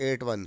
81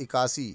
81۔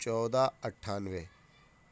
1498۔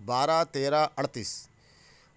12، 13، 38۔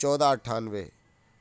1498،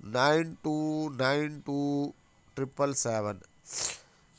9292